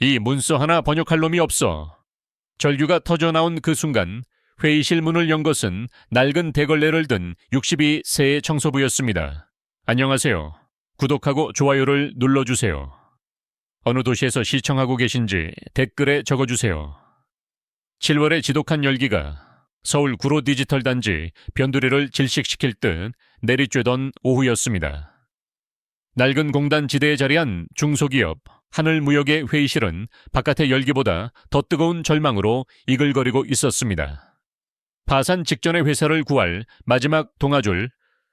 이 문서 하나 번역할 놈이 없어. 절규가 터져나온 그 순간 회의실 문을 연 것은 낡은 대걸레를 든 62세의 청소부였습니다. 안녕하세요. 구독하고 좋아요를 눌러주세요. 어느 도시에서 시청하고 계신지 댓글에 적어주세요. 7월의 지독한 열기가 서울 구로 디지털 단지 변두리를 질식시킬 듯 내리쬐던 오후였습니다. 낡은 공단 지대에 자리한 중소기업 하늘무역의 회의실은 바깥의 열기보다 더 뜨거운 절망으로 이글거리고 있었습니다. 파산 직전의 회사를 구할 마지막 동아줄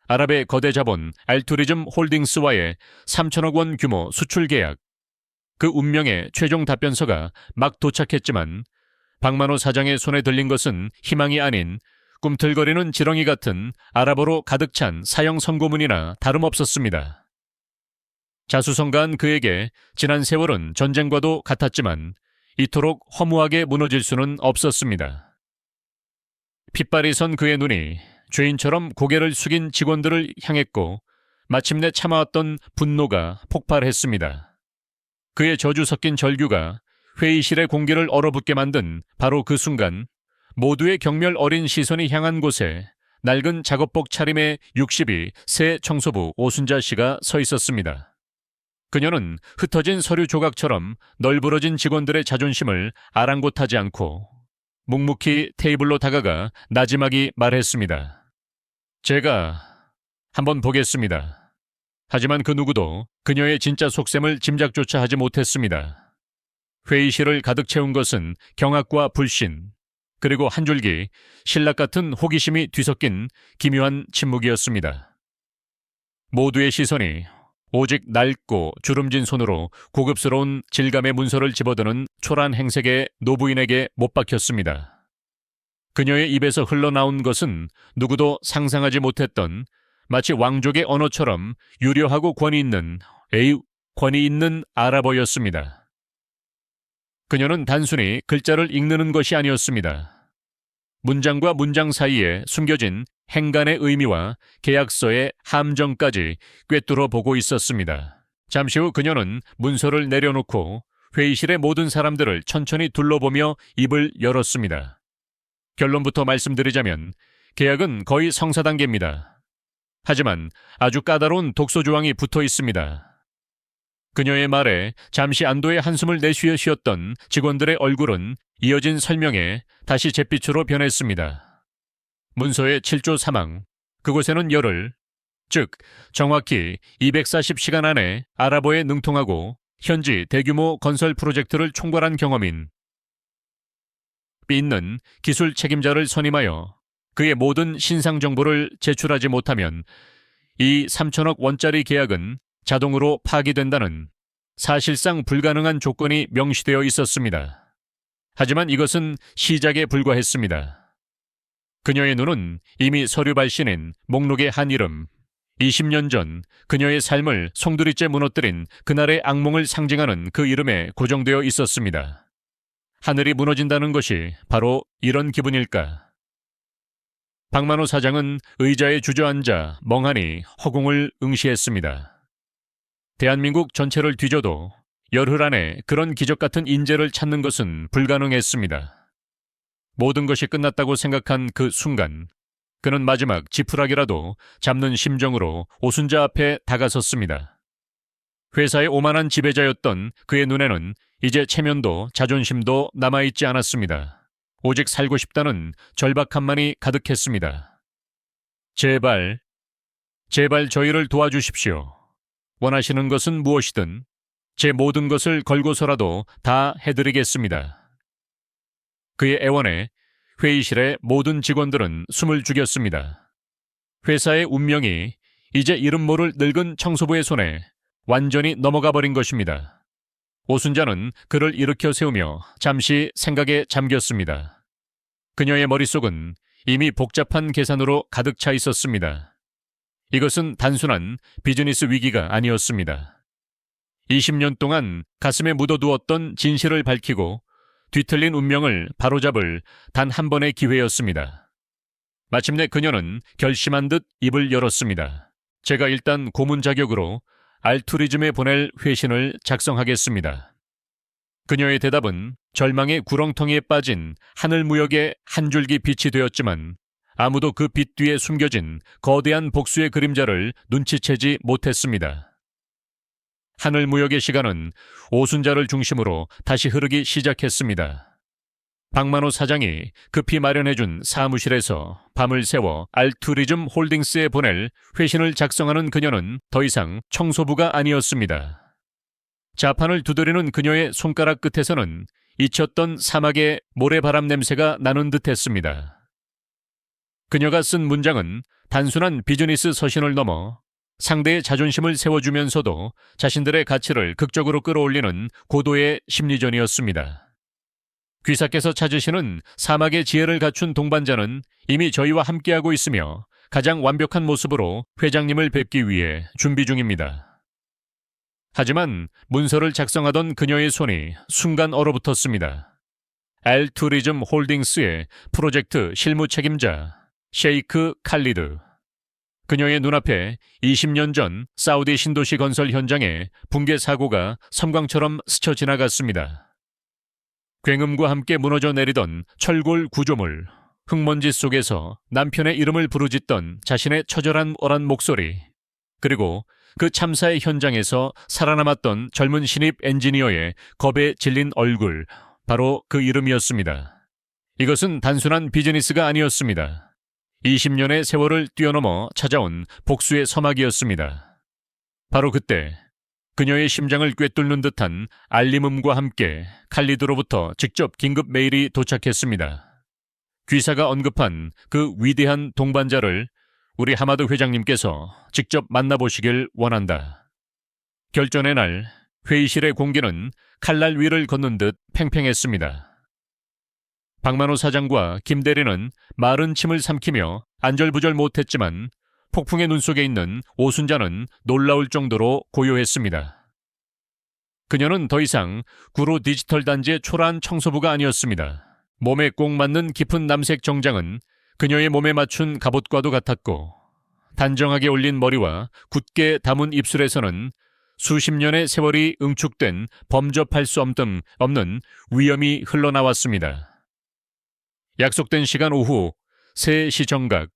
아랍의 거대 자본 알투리즘 홀딩스와의 3천억 원 규모 수출 계약. 그 운명의 최종 답변서가 막 도착했지만 박만호 사장의 손에 들린 것은 희망이 아닌 꿈틀거리는 지렁이 같은 아랍어로 가득 찬 사형 선고문이나 다름없었습니다. 자수성가한 그에게 지난 세월은 전쟁과도 같았지만 이토록 허무하게 무너질 수는 없었습니다. 핏발이 선 그의 눈이 죄인처럼 고개를 숙인 직원들을 향했고 마침내 참아왔던 분노가 폭발했습니다. 그의 저주 섞인 절규가 회의실의 공기를 얼어붙게 만든 바로 그 순간 모두의 경멸 어린 시선이 향한 곳에 낡은 작업복 차림의 62세 청소부 오순자 씨가 서 있었습니다. 그녀는 흩어진 서류 조각처럼 널브러진 직원들의 자존심을 아랑곳하지 않고 묵묵히 테이블로 다가가 나지막이 말했습니다. 제가 한번 보겠습니다. 하지만 그 누구도 그녀의 진짜 속셈을 짐작조차 하지 못했습니다. 회의실을 가득 채운 것은 경악과 불신, 그리고 한 줄기 신락 같은 호기심이 뒤섞인 기묘한 침묵이었습니다. 모두의 시선이 오직 낡고 주름진 손으로 고급스러운 질감의 문서를 집어드는 초란 행색의 노부인에게 못 박혔습니다. 그녀의 입에서 흘러나온 것은 누구도 상상하지 못했던 마치 왕족의 언어처럼 유려하고 권위 있는 아랍어였습니다. 그녀는 단순히 글자를 읽는 것이 아니었습니다. 문장과 문장 사이에 숨겨진 행간의 의미와 계약서의 함정까지 꿰뚫어 보고 있었습니다. 잠시 후 그녀는 문서를 내려놓고 회의실의 모든 사람들을 천천히 둘러보며 입을 열었습니다. 결론부터 말씀드리자면 계약은 거의 성사 단계입니다. 하지만 아주 까다로운 독소 조항이 붙어 있습니다. 그녀의 말에 잠시 안도의 한숨을 내쉬었던 직원들의 얼굴은 이어진 설명에 다시 잿빛으로 변했습니다. 문서의 7조 사망, 그곳에는 열흘, 즉 정확히 240시간 안에 아랍어에 능통하고 현지 대규모 건설 프로젝트를 총괄한 경험인 있는 기술 책임자를 선임하여 그의 모든 신상 정보를 제출하지 못하면 이 3천억 원짜리 계약은 자동으로 파기된다는 사실상 불가능한 조건이 명시되어 있었습니다. 하지만 이것은 시작에 불과했습니다. 그녀의 눈은 이미 서류 발신인 목록의 한 이름, 20년 전 그녀의 삶을 송두리째 무너뜨린 그날의 악몽을 상징하는 그 이름에 고정되어 있었습니다. 하늘이 무너진다는 것이 바로 이런 기분일까? 박만호 사장은 의자에 주저앉아 멍하니 허공을 응시했습니다. 대한민국 전체를 뒤져도 열흘 안에 그런 기적 같은 인재를 찾는 것은 불가능했습니다. 모든 것이 끝났다고 생각한 그 순간 그는 마지막 지푸라기라도 잡는 심정으로 오순자 앞에 다가섰습니다. 회사의 오만한 지배자였던 그의 눈에는 이제 체면도 자존심도 남아있지 않았습니다. 오직 살고 싶다는 절박함만이 가득했습니다. 제발 저희를 도와주십시오. 원하시는 것은 무엇이든 제 모든 것을 걸고서라도 다 해드리겠습니다. 그의 애원에 회의실의 모든 직원들은 숨을 죽였습니다. 회사의 운명이 이제 이름 모를 늙은 청소부의 손에 완전히 넘어가 버린 것입니다. 오순자는 그를 일으켜 세우며 잠시 생각에 잠겼습니다. 그녀의 머릿속은 이미 복잡한 계산으로 가득 차 있었습니다. 이것은 단순한 비즈니스 위기가 아니었습니다. 20년 동안 가슴에 묻어두었던 진실을 밝히고 뒤틀린 운명을 바로잡을 단 한 번의 기회였습니다. 마침내 그녀는 결심한 듯 입을 열었습니다. 제가 일단 고문 자격으로 알투리즘에 보낼 회신을 작성하겠습니다. 그녀의 대답은 절망의 구렁텅이에 빠진 하늘무역의 한 줄기 빛이 되었지만 아무도 그 빛 뒤에 숨겨진 거대한 복수의 그림자를 눈치채지 못했습니다. 하늘무역의 시간은 오순자를 중심으로 다시 흐르기 시작했습니다. 박만호 사장이 급히 마련해준 사무실에서 밤을 새워 알투리즘 홀딩스에 보낼 회신을 작성하는 그녀는 더 이상 청소부가 아니었습니다. 자판을 두드리는 그녀의 손가락 끝에서는 잊혔던 사막의 모래바람 냄새가 나는 듯했습니다. 그녀가 쓴 문장은 단순한 비즈니스 서신을 넘어 상대의 자존심을 세워주면서도 자신들의 가치를 극적으로 끌어올리는 고도의 심리전이었습니다. 귀사께서 찾으시는 사막의 지혜를 갖춘 동반자는 이미 저희와 함께하고 있으며 가장 완벽한 모습으로 회장님을 뵙기 위해 준비 중입니다. 하지만 문서를 작성하던 그녀의 손이 순간 얼어붙었습니다. 알투리즘 홀딩스의 프로젝트 실무 책임자 셰이크 칼리드. 그녀의 눈앞에 20년 전 사우디 신도시 건설 현장에 붕괴 사고가 섬광처럼 스쳐 지나갔습니다. 굉음과 함께 무너져 내리던 철골 구조물, 흙먼지 속에서 남편의 이름을 부르짖던 자신의 처절한 어란 목소리, 그리고 그 참사의 현장에서 살아남았던 젊은 신입 엔지니어의 겁에 질린 얼굴, 바로 그 이름이었습니다. 이것은 단순한 비즈니스가 아니었습니다. 20년의 세월을 뛰어넘어 찾아온 복수의 서막이었습니다. 바로 그때 그녀의 심장을 꿰뚫는 듯한 알림음과 함께 칼리드로부터 직접 긴급 메일이 도착했습니다. 귀사가 언급한 그 위대한 동반자를 우리 하마드 회장님께서 직접 만나보시길 원한다. 결전의 날 회의실의 공기는 칼날 위를 걷는 듯 팽팽했습니다. 박만호 사장과 김 대리는 마른 침을 삼키며 안절부절 못했지만 폭풍의 눈 속에 있는 오순자는 놀라울 정도로 고요했습니다. 그녀는 더 이상 구로 디지털 단지의 초라한 청소부가 아니었습니다. 몸에 꼭 맞는 깊은 남색 정장은 그녀의 몸에 맞춘 갑옷과도 같았고 단정하게 올린 머리와 굳게 담은 입술에서는 수십 년의 세월이 응축된 범접할 수 없는 위엄이 흘러나왔습니다. 약속된 시간 오후 새 시정각,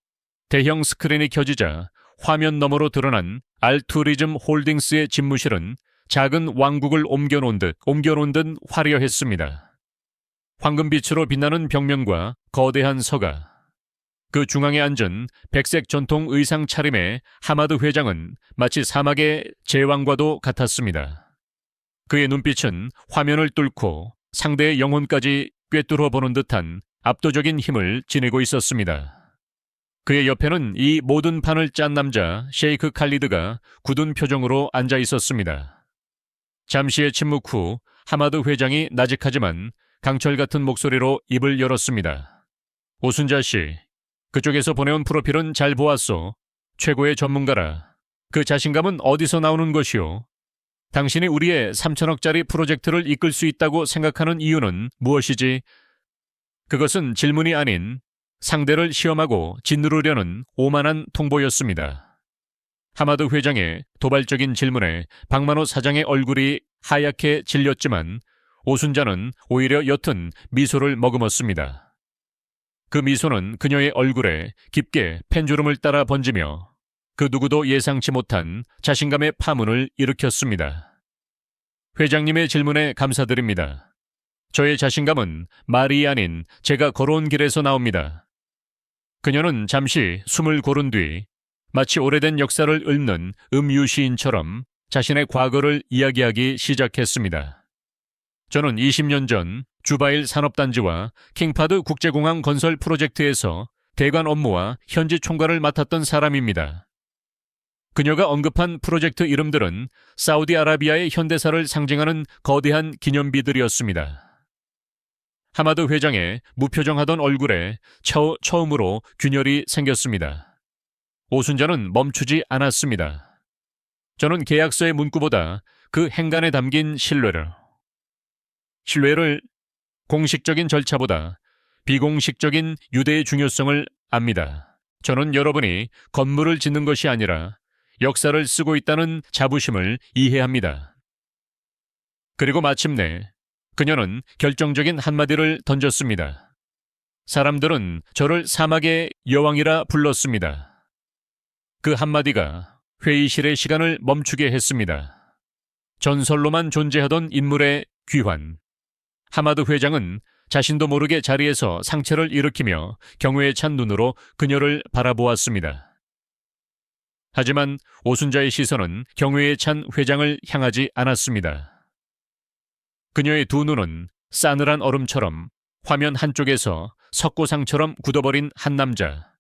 대형 스크린이 켜지자 화면 너머로 드러난 알투리즘 홀딩스의 집무실은 작은 왕국을 옮겨놓은 듯 화려했습니다. 황금빛으로 빛나는 벽면과 거대한 서가, 그 중앙에 앉은 백색 전통 의상 차림의 하마드 회장은 마치 사막의 제왕과도 같았습니다. 그의 눈빛은 화면을 뚫고 상대의 영혼까지 꿰뚫어 보는 듯한 압도적인 힘을 지니고 있었습니다. 그의 옆에는 이 모든 판을 짠 남자 셰이크 칼리드가 굳은 표정으로 앉아 있었습니다. 잠시의 침묵 후 하마드 회장이 나직하지만 강철 같은 목소리로 입을 열었습니다. 오순자 씨, 그쪽에서 보내온 프로필은 잘 보았소. 최고의 전문가라. 그 자신감은 어디서 나오는 것이오? 당신이 우리의 3천억짜리 프로젝트를 이끌 수 있다고 생각하는 이유는 무엇이지? 그것은 질문이 아닌 상대를 시험하고 짓누르려는 오만한 통보였습니다. 하마드 회장의 도발적인 질문에 박만호 사장의 얼굴이 하얗게 질렸지만 오순자는 오히려 옅은 미소를 머금었습니다. 그 미소는 그녀의 얼굴에 깊게 펜주름을 따라 번지며 그 누구도 예상치 못한 자신감의 파문을 일으켰습니다. 회장님의 질문에 감사드립니다. 저의 자신감은 말이 아닌 제가 걸어온 길에서 나옵니다. 그녀는 잠시 숨을 고른 뒤 마치 오래된 역사를 읊는 음유시인처럼 자신의 과거를 이야기하기 시작했습니다. 저는 20년 전 주바일 산업단지와 킹파드 국제공항 건설 프로젝트에서 대관 업무와 현지 총괄을 맡았던 사람입니다. 그녀가 언급한 프로젝트 이름들은 사우디아라비아의 현대사를 상징하는 거대한 기념비들이었습니다. 하마드 회장의 무표정하던 얼굴에 처음으로 균열이 생겼습니다. 오순자는 멈추지 않았습니다. 저는 계약서의 문구보다 그 행간에 담긴 신뢰를 공식적인 절차보다 비공식적인 유대의 중요성을 압니다. 저는 여러분이 건물을 짓는 것이 아니라 역사를 쓰고 있다는 자부심을 이해합니다. 그리고 마침내 그녀는 결정적인 한마디를 던졌습니다. 사람들은 저를 사막의 여왕이라 불렀습니다. 그 한마디가 회의실의 시간을 멈추게 했습니다. 전설로만 존재하던 인물의 귀환. 하마드 회장은 자신도 모르게 자리에서 상체를 일으키며 경외에 찬 눈으로 그녀를 바라보았습니다. 하지만 오순자의 시선은 경외에 찬 회장을 향하지 않았습니다. 그녀의 두 눈은 싸늘한 얼음처럼 화면 한쪽에서 석고상처럼 굳어버린 한 남자,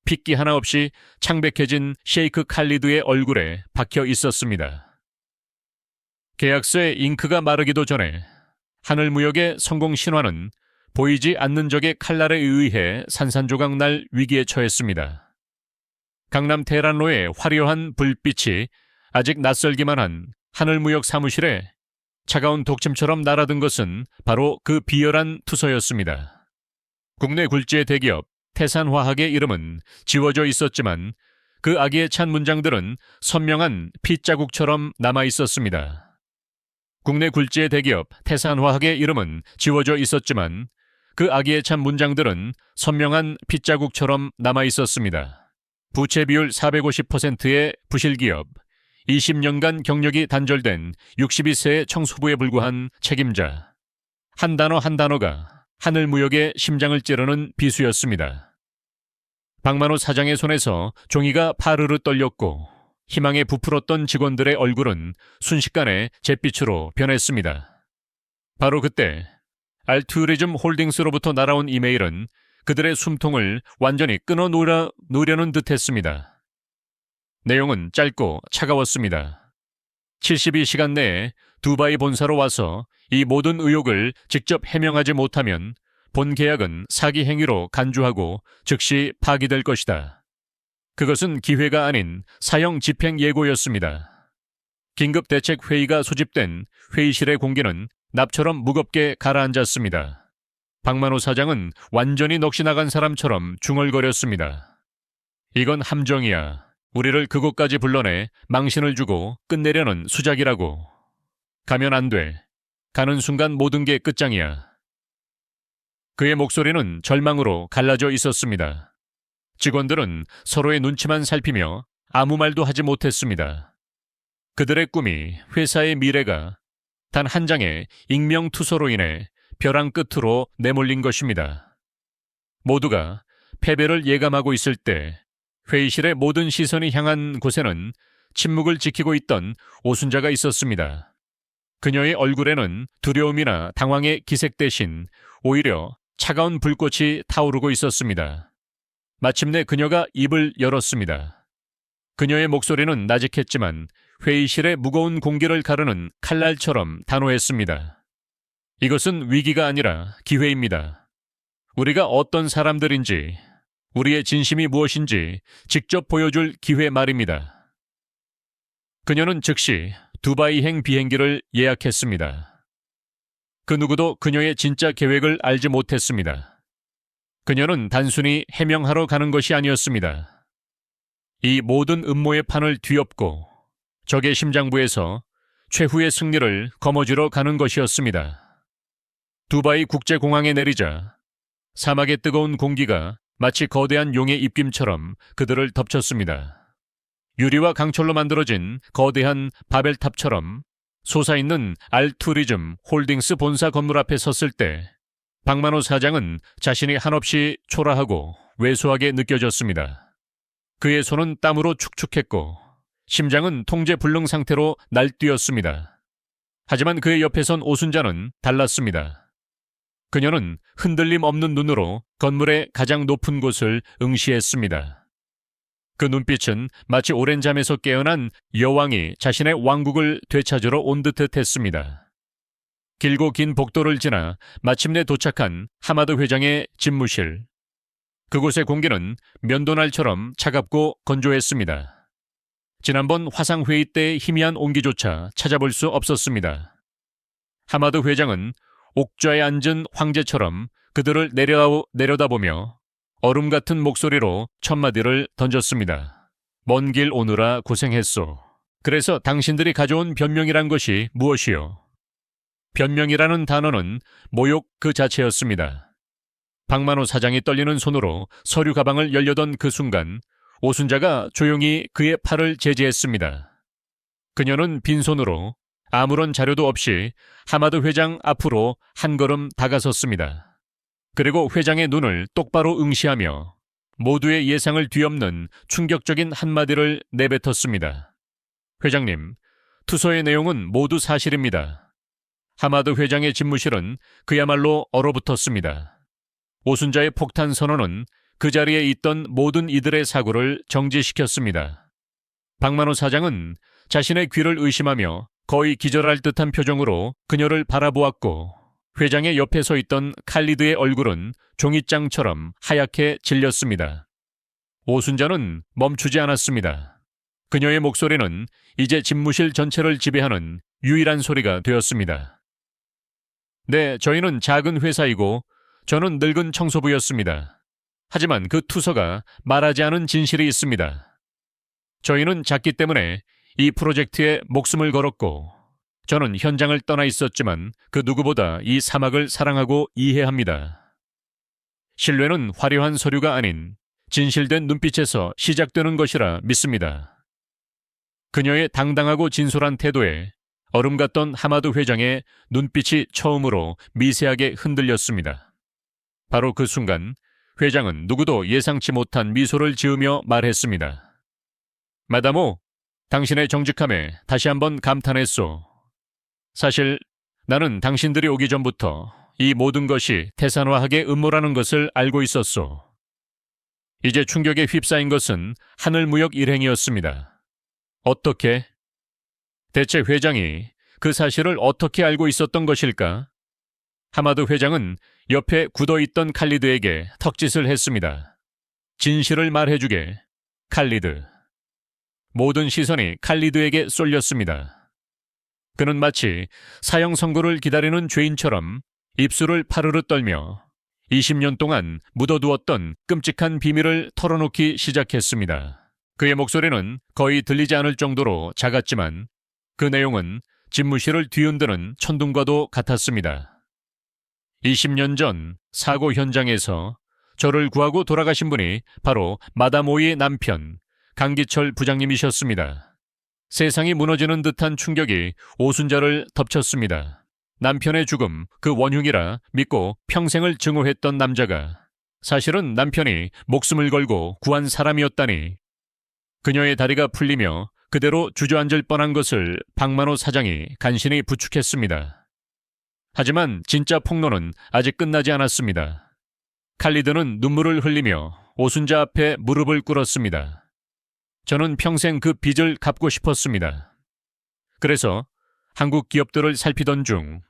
핏기 하나 없이 창백해진 셰이크 칼리드의 얼굴에 박혀 있었습니다. 계약서의 잉크가 마르기도 전에 하늘무역의 성공 신화는 보이지 않는 적의 칼날에 의해 산산조각 날 위기에 처했습니다. 강남 테란로의 화려한 불빛이 아직 낯설기만 한 하늘무역 사무실에 차가운 독침처럼 날아든 것은 바로 그 비열한 투서였습니다. 국내 굴지의 대기업 태산화학의 이름은 지워져 있었지만 그 악의에 찬 문장들은 선명한 핏자국처럼 남아 있었습니다. 국내 굴지의 대기업 태산화학의 이름은 지워져 있었지만 그 악의에 찬 문장들은 선명한 핏자국처럼 남아 있었습니다. 부채 비율 450%의 부실기업, 20년간 경력이 단절된 62세의 청소부에 불과한 책임자. 한 단어 한 단어가 하늘무역의 심장을 찌르는 비수였습니다. 박만호 사장의 손에서 종이가 파르르 떨렸고 희망에 부풀었던 직원들의 얼굴은 순식간에 잿빛으로 변했습니다. 바로 그때 알투리즘 홀딩스로부터 날아온 이메일은 그들의 숨통을 완전히 끊어놓으려는 듯했습니다. 내용은 짧고 차가웠습니다. 72시간 내에 두바이 본사로 와서 이 모든 의혹을 직접 해명하지 못하면 본 계약은 사기 행위로 간주하고 즉시 파기될 것이다. 그것은 기회가 아닌 사형 집행 예고였습니다. 긴급 대책 회의가 소집된 회의실의 공기는 납처럼 무겁게 가라앉았습니다. 박만호 사장은 완전히 넋이 나간 사람처럼 중얼거렸습니다. 이건 함정이야. 우리를 그곳까지 불러내 망신을 주고 끝내려는 수작이라고. 가면 안 돼. 가는 순간 모든 게 끝장이야. 그의 목소리는 절망으로 갈라져 있었습니다. 직원들은 서로의 눈치만 살피며 아무 말도 하지 못했습니다. 그들의 꿈이, 회사의 미래가 단 한 장의 익명 투서로 인해 벼랑 끝으로 내몰린 것입니다. 모두가 패배를 예감하고 있을 때 회의실의 모든 시선이 향한 곳에는 침묵을 지키고 있던 오순자가 있었습니다. 그녀의 얼굴에는 두려움이나 당황의 기색 대신 오히려 차가운 불꽃이 타오르고 있었습니다. 마침내 그녀가 입을 열었습니다. 그녀의 목소리는 나직했지만 회의실의 무거운 공기를 가르는 칼날처럼 단호했습니다. 이것은 위기가 아니라 기회입니다. 우리가 어떤 사람들인지, 우리의 진심이 무엇인지 직접 보여줄 기회 말입니다. 그녀는 즉시 두바이행 비행기를 예약했습니다. 그 누구도 그녀의 진짜 계획을 알지 못했습니다. 그녀는 단순히 해명하러 가는 것이 아니었습니다. 이 모든 음모의 판을 뒤엎고 적의 심장부에서 최후의 승리를 거머쥐러 가는 것이었습니다. 두바이 국제공항에 내리자 사막의 뜨거운 공기가 마치 거대한 용의 입김처럼 그들을 덮쳤습니다. 유리와 강철로 만들어진 거대한 바벨탑처럼 솟아있는 알투리즘 홀딩스 본사 건물 앞에 섰을 때 박만호 사장은 자신이 한없이 초라하고 왜소하게 느껴졌습니다. 그의 손은 땀으로 축축했고 심장은 통제 불능 상태로 날뛰었습니다. 하지만 그의 옆에 선 오순자는 달랐습니다. 그녀는 흔들림 없는 눈으로 건물의 가장 높은 곳을 응시했습니다. 그 눈빛은 마치 오랜 잠에서 깨어난 여왕이 자신의 왕국을 되찾으러 온 듯 했습니다. 길고 긴 복도를 지나 마침내 도착한 하마드 회장의 집무실. 그곳의 공기는 면도날처럼 차갑고 건조했습니다. 지난번 화상회의 때의 희미한 온기조차 찾아볼 수 없었습니다. 하마드 회장은 옥좌에 앉은 황제처럼 그들을 내려다보며 얼음 같은 목소리로 첫마디를 던졌습니다. 먼 길 오느라 고생했소. 그래서 당신들이 가져온 변명이란 것이 무엇이요? 변명이라는 단어는 모욕 그 자체였습니다. 박만호 사장이 떨리는 손으로 서류 가방을 열려던 그 순간 오순자가 조용히 그의 팔을 제지했습니다. 그녀는 빈손으로 아무런 자료도 없이 하마드 회장 앞으로 한 걸음 다가섰습니다. 그리고 회장의 눈을 똑바로 응시하며 모두의 예상을 뒤엎는 충격적인 한마디를 내뱉었습니다. 회장님, 투서의 내용은 모두 사실입니다. 하마드 회장의 집무실은 그야말로 얼어붙었습니다. 오순자의 폭탄 선언은 그 자리에 있던 모든 이들의 사고를 정지시켰습니다. 박만호 사장은 자신의 귀를 의심하며 거의 기절할 듯한 표정으로 그녀를 바라보았고 회장의 옆에 서 있던 칼리드의 얼굴은 종이장처럼 하얗게 질렸습니다. 오순자는 멈추지 않았습니다. 그녀의 목소리는 이제 집무실 전체를 지배하는 유일한 소리가 되었습니다. 네, 저희는 작은 회사이고 저는 늙은 청소부였습니다. 하지만 그 투서가 말하지 않은 진실이 있습니다. 저희는 작기 때문에 이 프로젝트에 목숨을 걸었고 저는 현장을 떠나 있었지만 그 누구보다 이 사막을 사랑하고 이해합니다. 신뢰는 화려한 서류가 아닌 진실된 눈빛에서 시작되는 것이라 믿습니다. 그녀의 당당하고 진솔한 태도에 얼음 같던 하마드 회장의 눈빛이 처음으로 미세하게 흔들렸습니다. 바로 그 순간 회장은 누구도 예상치 못한 미소를 지으며 말했습니다. 마다모, 당신의 정직함에 다시 한번 감탄했소. 사실 나는 당신들이 오기 전부터 이 모든 것이 태산화학의 음모라는 것을 알고 있었소. 이제 충격에 휩싸인 것은 하늘무역 일행이었습니다. 어떻게? 대체 회장이 그 사실을 어떻게 알고 있었던 것일까? 하마드 회장은 옆에 굳어있던 칼리드에게 턱짓을 했습니다. 진실을 말해주게, 칼리드. 모든 시선이 칼리드에게 쏠렸습니다. 그는 마치 사형 선고를 기다리는 죄인처럼 입술을 파르르 떨며 20년 동안 묻어두었던 끔찍한 비밀을 털어놓기 시작했습니다. 그의 목소리는 거의 들리지 않을 정도로 작았지만 그 내용은 집무실을 뒤흔드는 천둥과도 같았습니다. 20년 전 사고 현장에서 저를 구하고 돌아가신 분이 바로 마담 오이의 남편 강기철 부장님이셨습니다. 세상이 무너지는 듯한 충격이 오순자를 덮쳤습니다. 남편의 죽음, 그 원흉이라 믿고 평생을 증오했던 남자가 사실은 남편이 목숨을 걸고 구한 사람이었다니. 그녀의 다리가 풀리며 그대로 주저앉을 뻔한 것을 박만호 사장이 간신히 부축했습니다. 하지만 진짜 폭로는 아직 끝나지 않았습니다. 칼리드는 눈물을 흘리며 오순자 앞에 무릎을 꿇었습니다. 저는 평생 그 빚을 갚고 싶었습니다. 그래서 한국 기업들을 살피던 중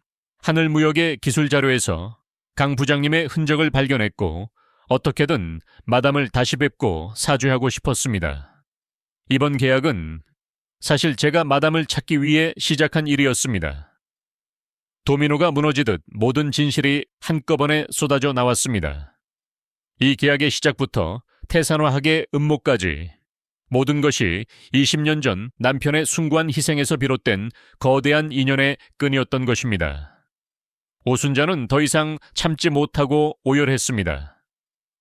하늘무역의 기술 자료에서 강 부장님의 흔적을 발견했고 어떻게든 마담을 다시 뵙고 사죄하고 싶었습니다. 이번 계약은 사실 제가 마담을 찾기 위해 시작한 일이었습니다. 도미노가 무너지듯 모든 진실이 한꺼번에 쏟아져 나왔습니다. 이 계약의 시작부터 태산화학의 음모까지 모든 것이 20년 전 남편의 숭고한 희생에서 비롯된 거대한 인연의 끈이었던 것입니다. 오순자는 더 이상 참지 못하고 오열했습니다.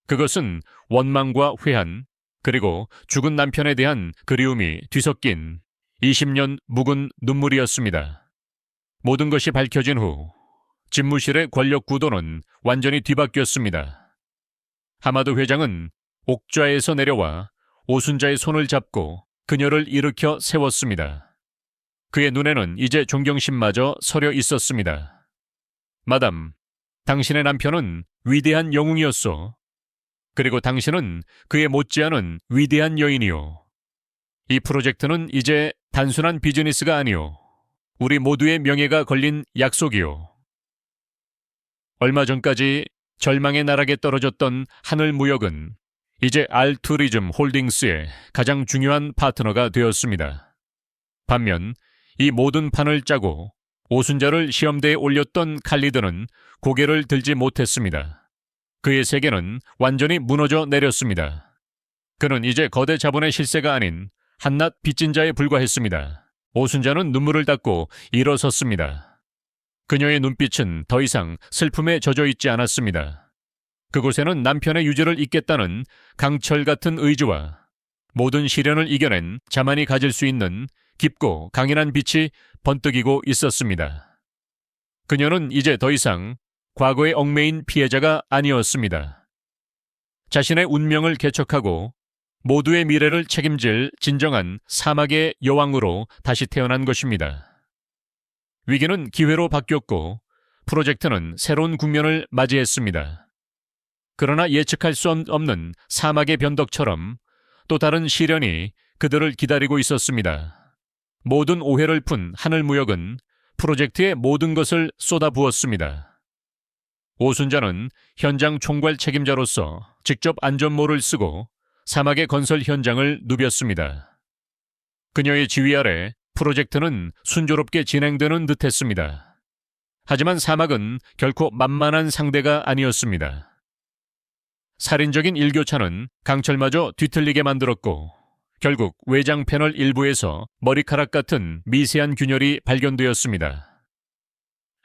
그것은 원망과 회한, 그리고 죽은 남편에 대한 그리움이 뒤섞인 20년 묵은 눈물이었습니다. 모든 것이 밝혀진 후 집무실의 권력 구도는 완전히 뒤바뀌었습니다. 하마드 회장은 옥좌에서 내려와 오순자의 손을 잡고 그녀를 일으켜 세웠습니다. 그의 눈에는 이제 존경심마저 서려 있었습니다. 마담, 당신의 남편은 위대한 영웅이었소. 그리고 당신은 그에 못지않은 위대한 여인이요. 이 프로젝트는 이제 단순한 비즈니스가 아니오. 우리 모두의 명예가 걸린 약속이요. 얼마 전까지 절망의 나락에 떨어졌던 하늘무역은 이제 알투리즘 홀딩스의 가장 중요한 파트너가 되었습니다. 반면 이 모든 판을 짜고 오순자를 시험대에 올렸던 칼리드는 고개를 들지 못했습니다. 그의 세계는 완전히 무너져 내렸습니다. 그는 이제 거대 자본의 실세가 아닌 한낱 빚진 자에 불과했습니다. 오순자는 눈물을 닦고 일어섰습니다. 그녀의 눈빛은 더 이상 슬픔에 젖어 있지 않았습니다. 그곳에는 남편의 유죄를 잇겠다는 강철 같은 의지와 모든 시련을 이겨낸 자만이 가질 수 있는 깊고 강인한 빛이 번뜩이고 있었습니다. 그녀는 이제 더 이상 과거에 얽매인 피해자가 아니었습니다. 자신의 운명을 개척하고 모두의 미래를 책임질 진정한 사막의 여왕으로 다시 태어난 것입니다. 위기는 기회로 바뀌었고 프로젝트는 새로운 국면을 맞이했습니다. 그러나 예측할 수 없는 사막의 변덕처럼 또 다른 시련이 그들을 기다리고 있었습니다. 모든 오해를 푼 하늘무역은 프로젝트의 모든 것을 쏟아부었습니다. 오순자는 현장 총괄 책임자로서 직접 안전모를 쓰고 사막의 건설 현장을 누볐습니다. 그녀의 지휘 아래 프로젝트는 순조롭게 진행되는 듯했습니다. 하지만 사막은 결코 만만한 상대가 아니었습니다. 살인적인 일교차는 강철마저 뒤틀리게 만들었고 결국 외장 패널 일부에서 머리카락 같은 미세한 균열이 발견되었습니다.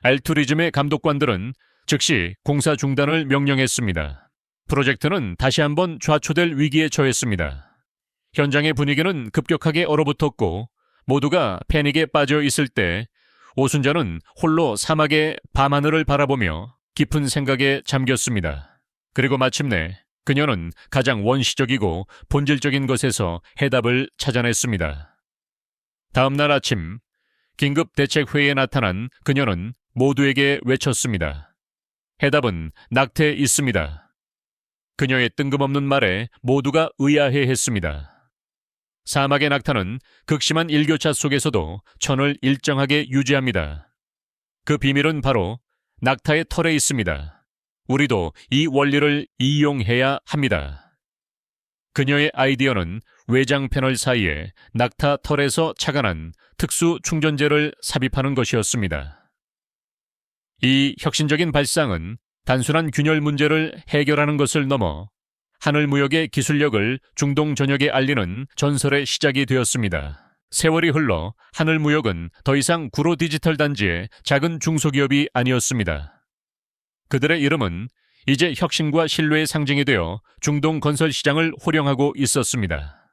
알투리즘의 감독관들은 즉시 공사 중단을 명령했습니다. 프로젝트는 다시 한번 좌초될 위기에 처했습니다. 현장의 분위기는 급격하게 얼어붙었고 모두가 패닉에 빠져 있을 때 오순자는 홀로 사막의 밤하늘을 바라보며 깊은 생각에 잠겼습니다. 그리고 마침내 그녀는 가장 원시적이고 본질적인 것에서 해답을 찾아냈습니다. 다음 날 아침 긴급 대책회의에 나타난 그녀는 모두에게 외쳤습니다. 해답은 낙태에 있습니다. 그녀의 뜬금없는 말에 모두가 의아해했습니다. 사막의 낙타는 극심한 일교차 속에서도 천을 일정하게 유지합니다. 그 비밀은 바로 낙타의 털에 있습니다. 우리도 이 원리를 이용해야 합니다. 그녀의 아이디어는 외장 패널 사이에 낙타 털에서 착안한 특수 충전재를 삽입하는 것이었습니다. 이 혁신적인 발상은 단순한 균열 문제를 해결하는 것을 넘어 하늘무역의 기술력을 중동 전역에 알리는 전설의 시작이 되었습니다. 세월이 흘러 하늘무역은 더 이상 구로 디지털 단지의 작은 중소기업이 아니었습니다. 그들의 이름은 이제 혁신과 신뢰의 상징이 되어 중동 건설 시장을 호령하고 있었습니다.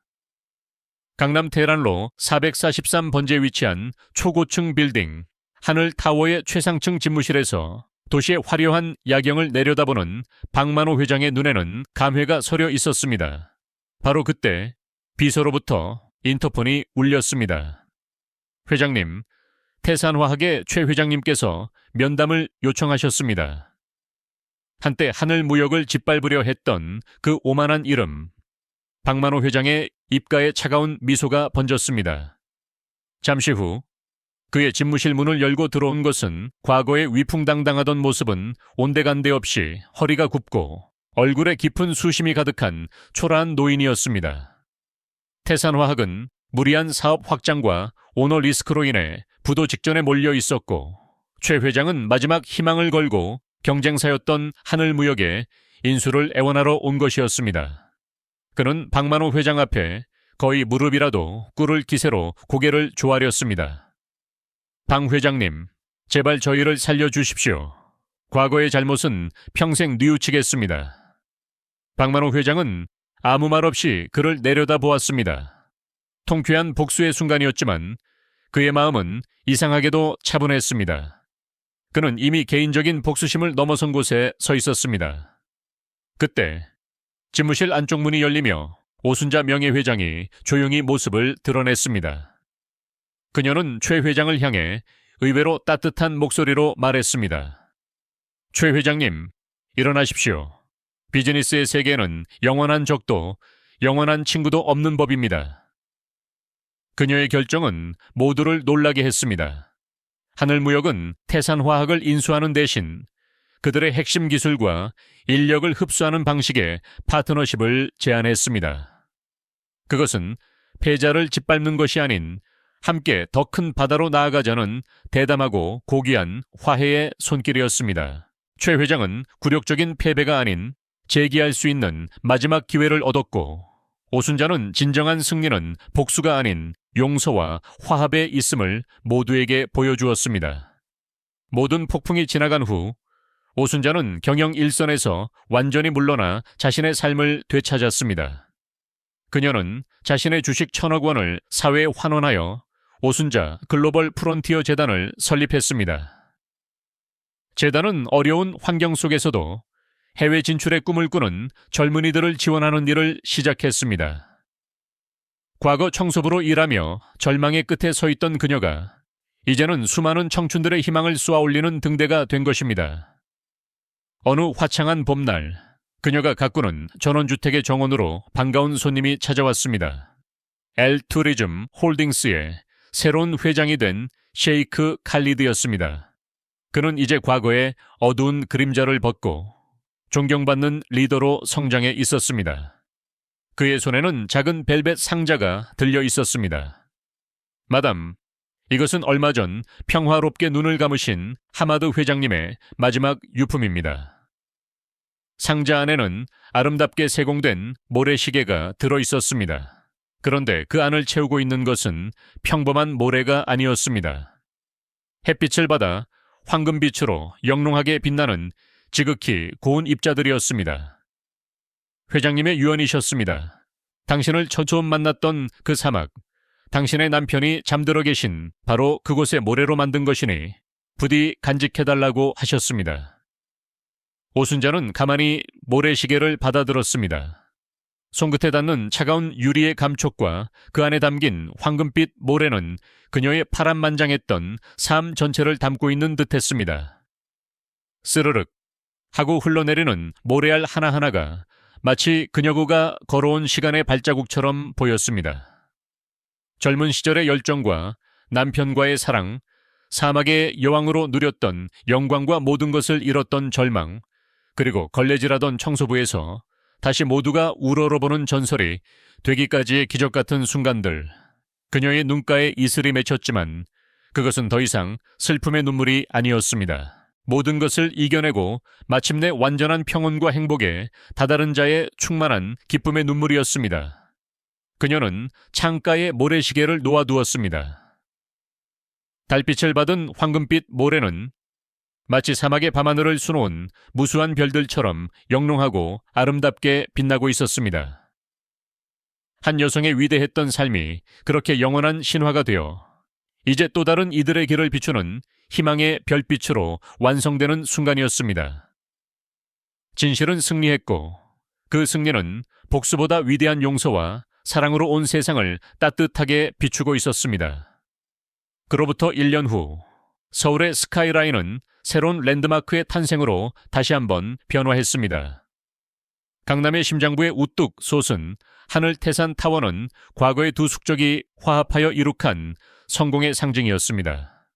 강남 테헤란로 443번지에 위치한 초고층 빌딩 하늘타워의 최상층 집무실에서 도시의 화려한 야경을 내려다보는 박만호 회장의 눈에는 감회가 서려 있었습니다. 바로 그때 비서로부터 인터폰이 울렸습니다. 회장님, 태산화학의 최 회장님께서 면담을 요청하셨습니다. 한때 하늘무역을 짓밟으려 했던 그 오만한 이름. 박만호 회장의 입가에 차가운 미소가 번졌습니다. 잠시 후 그의 집무실 문을 열고 들어온 것은 과거에 위풍당당하던 모습은 온데간데 없이 허리가 굽고 얼굴에 깊은 수심이 가득한 초라한 노인이었습니다. 태산화학은 무리한 사업 확장과 오너 리스크로 인해 부도 직전에 몰려 있었고 최 회장은 마지막 희망을 걸고 경쟁사였던 하늘무역에 인수를 애원하러 온 것이었습니다. 그는 박만호 회장 앞에 거의 무릎이라도 꿇을 기세로 고개를 조아렸습니다. 방 회장님, 제발 저희를 살려주십시오. 과거의 잘못은 평생 뉘우치겠습니다. 박만호 회장은 아무 말 없이 그를 내려다보았습니다. 통쾌한 복수의 순간이었지만 그의 마음은 이상하게도 차분했습니다. 그는 이미 개인적인 복수심을 넘어선 곳에 서 있었습니다. 그때 집무실 안쪽 문이 열리며 오순자 명예회장이 조용히 모습을 드러냈습니다. 그녀는 최 회장을 향해 의외로 따뜻한 목소리로 말했습니다. 최 회장님, 일어나십시오. 비즈니스의 세계에는 영원한 적도 영원한 친구도 없는 법입니다. 그녀의 결정은 모두를 놀라게 했습니다. 하늘무역은 태산화학을 인수하는 대신 그들의 핵심 기술과 인력을 흡수하는 방식의 파트너십을 제안했습니다. 그것은 패자를 짓밟는 것이 아닌 함께 더 큰 바다로 나아가자는 대담하고 고귀한 화해의 손길이었습니다. 최 회장은 굴욕적인 패배가 아닌 재기할 수 있는 마지막 기회를 얻었고 오순자는 진정한 승리는 복수가 아닌 용서와 화합에 있음을 모두에게 보여주었습니다. 모든 폭풍이 지나간 후 오순자는 경영 일선에서 완전히 물러나 자신의 삶을 되찾았습니다. 그녀는 자신의 주식 1,000억 원을 사회에 환원하여 오순자 글로벌 프론티어 재단을 설립했습니다. 재단은 어려운 환경 속에서도 해외 진출의 꿈을 꾸는 젊은이들을 지원하는 일을 시작했습니다. 과거 청소부로 일하며 절망의 끝에 서 있던 그녀가 이제는 수많은 청춘들의 희망을 쏘아올리는 등대가 된 것입니다. 어느 화창한 봄날, 그녀가 가꾸는 전원주택의 정원으로 반가운 손님이 찾아왔습니다. 엘투리즘 홀딩스의 새로운 회장이 된 셰이크 칼리드였습니다. 그는 이제 과거의 어두운 그림자를 벗고 존경받는 리더로 성장해 있었습니다. 그의 손에는 작은 벨벳 상자가 들려 있었습니다. 마담, 이것은 얼마 전 평화롭게 눈을 감으신 하마드 회장님의 마지막 유품입니다. 상자 안에는 아름답게 세공된 모래시계가 들어 있었습니다. 그런데 그 안을 채우고 있는 것은 평범한 모래가 아니었습니다. 햇빛을 받아 황금빛으로 영롱하게 빛나는 지극히 고운 입자들이었습니다. 회장님의 유언이셨습니다. 당신을 처음 만났던 그 사막, 당신의 남편이 잠들어 계신 바로 그곳의 모래로 만든 것이니 부디 간직해달라고 하셨습니다. 오순자는 가만히 모래시계를 받아들었습니다. 손끝에 닿는 차가운 유리의 감촉과 그 안에 담긴 황금빛 모래는 그녀의 파란만장했던 삶 전체를 담고 있는 듯했습니다. 스르륵 하고 흘러내리는 모래알 하나하나가 마치 그녀가 걸어온 시간의 발자국처럼 보였습니다. 젊은 시절의 열정과 남편과의 사랑, 사막의 여왕으로 누렸던 영광과 모든 것을 잃었던 절망, 그리고 걸레질하던 청소부에서 다시 모두가 우러러보는 전설이 되기까지의 기적 같은 순간들. 그녀의 눈가에 이슬이 맺혔지만 그것은 더 이상 슬픔의 눈물이 아니었습니다. 모든 것을 이겨내고 마침내 완전한 평온과 행복에 다다른 자의 충만한 기쁨의 눈물이었습니다. 그녀는 창가에 모래시계를 놓아두었습니다. 달빛을 받은 황금빛 모래는 마치 사막의 밤하늘을 수놓은 무수한 별들처럼 영롱하고 아름답게 빛나고 있었습니다. 한 여성의 위대했던 삶이 그렇게 영원한 신화가 되어 이제 또 다른 이들의 길을 비추는 희망의 별빛으로 완성되는 순간이었습니다. 진실은 승리했고 그 승리는 복수보다 위대한 용서와 사랑으로 온 세상을 따뜻하게 비추고 있었습니다. 그로부터 1년 후 서울의 스카이라인은 새로운 랜드마크의 탄생으로 다시 한번 변화했습니다. 강남의 심장부에 우뚝 솟은 하늘 태산 타워는 과거의 두 숙적이 화합하여 이룩한 성공의 상징이었습니다.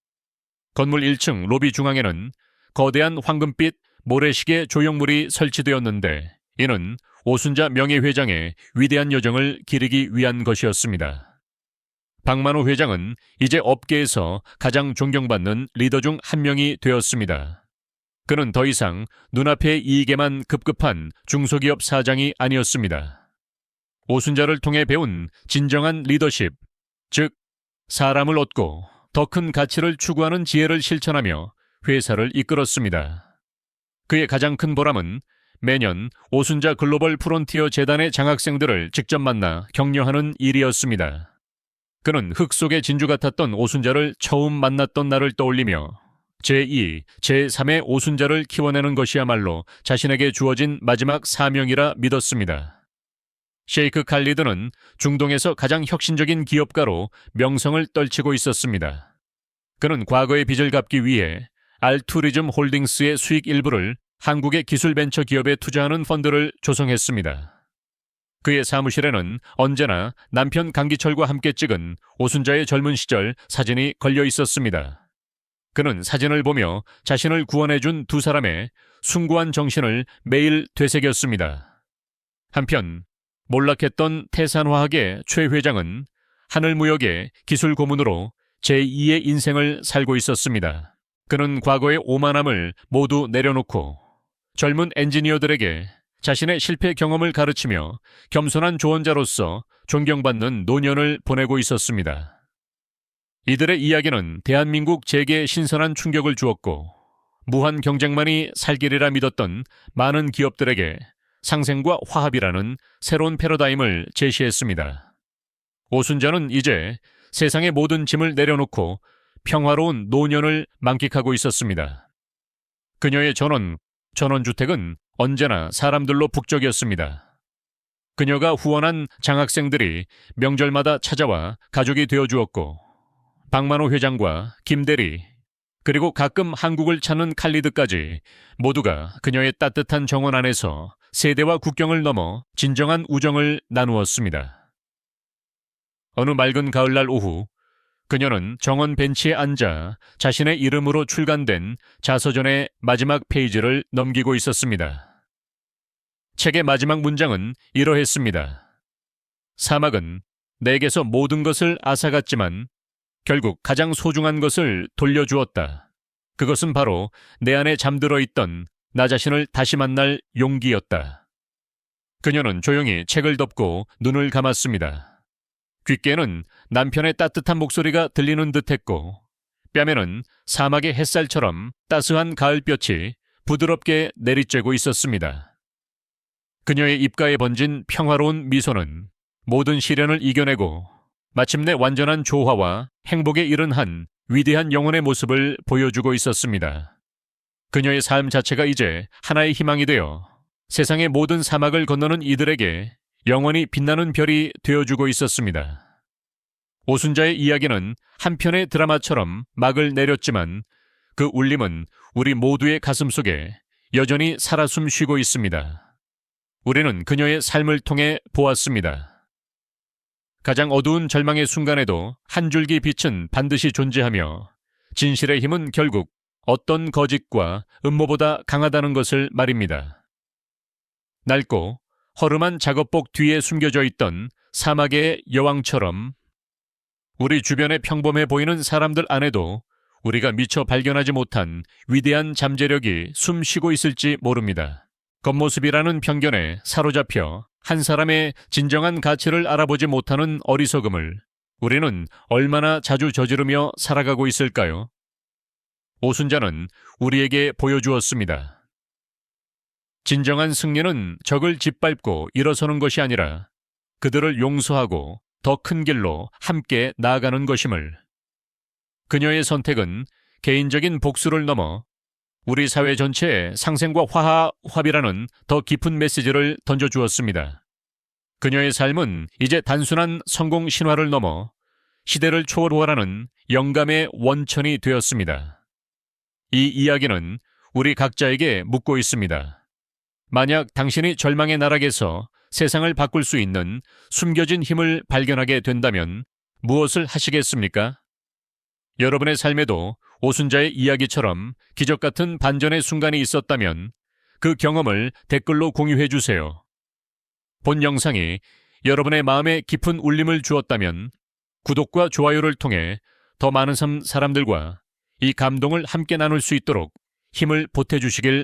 건물 1층 로비 중앙에는 거대한 황금빛 모래시계 조형물이 설치되었는데 이는 오순자 명예회장의 위대한 여정을 기리기 위한 것이었습니다. 박만호 회장은 이제 업계에서 가장 존경받는 리더 중 한 명이 되었습니다. 그는 더 이상 눈앞의 이익에만 급급한 중소기업 사장이 아니었습니다. 오순자를 통해 배운 진정한 리더십, 즉 사람을 얻고 더 큰 가치를 추구하는 지혜를 실천하며 회사를 이끌었습니다. 그의 가장 큰 보람은 매년 오순자 글로벌 프론티어 재단의 장학생들을 직접 만나 격려하는 일이었습니다. 그는 흙 속의 진주 같았던 오순자를 처음 만났던 날을 떠올리며 제2, 제3의 오순자를 키워내는 것이야말로 자신에게 주어진 마지막 사명이라 믿었습니다. 셰이크 칼리드는 중동에서 가장 혁신적인 기업가로 명성을 떨치고 있었습니다. 그는 과거의 빚을 갚기 위해 알투리즘 홀딩스의 수익 일부를 한국의 기술 벤처 기업에 투자하는 펀드를 조성했습니다. 그의 사무실에는 언제나 남편 강기철과 함께 찍은 오순자의 젊은 시절 사진이 걸려 있었습니다. 그는 사진을 보며 자신을 구원해준 두 사람의 숭고한 정신을 매일 되새겼습니다. 한편 몰락했던 태산화학의 최 회장은 하늘무역의 기술 고문으로 제2의 인생을 살고 있었습니다. 그는 과거의 오만함을 모두 내려놓고 젊은 엔지니어들에게 자신의 실패 경험을 가르치며 겸손한 조언자로서 존경받는 노년을 보내고 있었습니다. 이들의 이야기는 대한민국 재계에 신선한 충격을 주었고 무한 경쟁만이 살 길이라 믿었던 많은 기업들에게 상생과 화합이라는 새로운 패러다임을 제시했습니다. 오순자는 이제 세상의 모든 짐을 내려놓고 평화로운 노년을 만끽하고 있었습니다. 그녀의 전원주택은 언제나 사람들로 북적였습니다. 그녀가 후원한 장학생들이 명절마다 찾아와 가족이 되어주었고 박만호 회장과 김대리 그리고 가끔 한국을 찾는 칼리드까지 모두가 그녀의 따뜻한 정원 안에서 세대와 국경을 넘어 진정한 우정을 나누었습니다. 어느 맑은 가을날 오후 그녀는 정원 벤치에 앉아 자신의 이름으로 출간된 자서전의 마지막 페이지를 넘기고 있었습니다. 책의 마지막 문장은 이러했습니다. 사막은 내게서 모든 것을 앗아갔지만 결국 가장 소중한 것을 돌려주었다. 그것은 바로 내 안에 잠들어 있던 나 자신을 다시 만날 용기였다. 그녀는 조용히 책을 덮고 눈을 감았습니다. 귓가에는 남편의 따뜻한 목소리가 들리는 듯했고 뺨에는 사막의 햇살처럼 따스한 가을볕이 부드럽게 내리쬐고 있었습니다. 그녀의 입가에 번진 평화로운 미소는 모든 시련을 이겨내고 마침내 완전한 조화와 행복에 이른 한 위대한 영혼의 모습을 보여주고 있었습니다. 그녀의 삶 자체가 이제 하나의 희망이 되어 세상의 모든 사막을 건너는 이들에게 영원히 빛나는 별이 되어주고 있었습니다. 오순자의 이야기는 한편의 드라마처럼 막을 내렸지만 그 울림은 우리 모두의 가슴 속에 여전히 살아 숨쉬고 있습니다. 우리는 그녀의 삶을 통해 보았습니다. 가장 어두운 절망의 순간에도 한 줄기 빛은 반드시 존재하며 진실의 힘은 결국 어떤 거짓과 음모보다 강하다는 것을 말입니다. 낡고 허름한 작업복 뒤에 숨겨져 있던 사막의 여왕처럼 우리 주변에 평범해 보이는 사람들 안에도 우리가 미처 발견하지 못한 위대한 잠재력이 숨쉬고 있을지 모릅니다. 겉모습이라는 편견에 사로잡혀 한 사람의 진정한 가치를 알아보지 못하는 어리석음을 우리는 얼마나 자주 저지르며 살아가고 있을까요? 오순자는 우리에게 보여주었습니다. 진정한 승리는 적을 짓밟고 일어서는 것이 아니라 그들을 용서하고 더 큰 길로 함께 나아가는 것임을. 그녀의 선택은 개인적인 복수를 넘어 우리 사회 전체에 상생과 화합이라는 더 깊은 메시지를 던져주었습니다. 그녀의 삶은 이제 단순한 성공 신화를 넘어 시대를 초월하는 영감의 원천이 되었습니다. 이 이야기는 우리 각자에게 묻고 있습니다. 만약 당신이 절망의 나락에서 세상을 바꿀 수 있는 숨겨진 힘을 발견하게 된다면 무엇을 하시겠습니까? 여러분의 삶에도 오순자의 이야기처럼 기적 같은 반전의 순간이 있었다면 그 경험을 댓글로 공유해 주세요. 본 영상이 여러분의 마음에 깊은 울림을 주었다면 구독과 좋아요를 통해 더 많은 사람들과 이 감동을 함께 나눌 수 있도록 힘을 보태주시길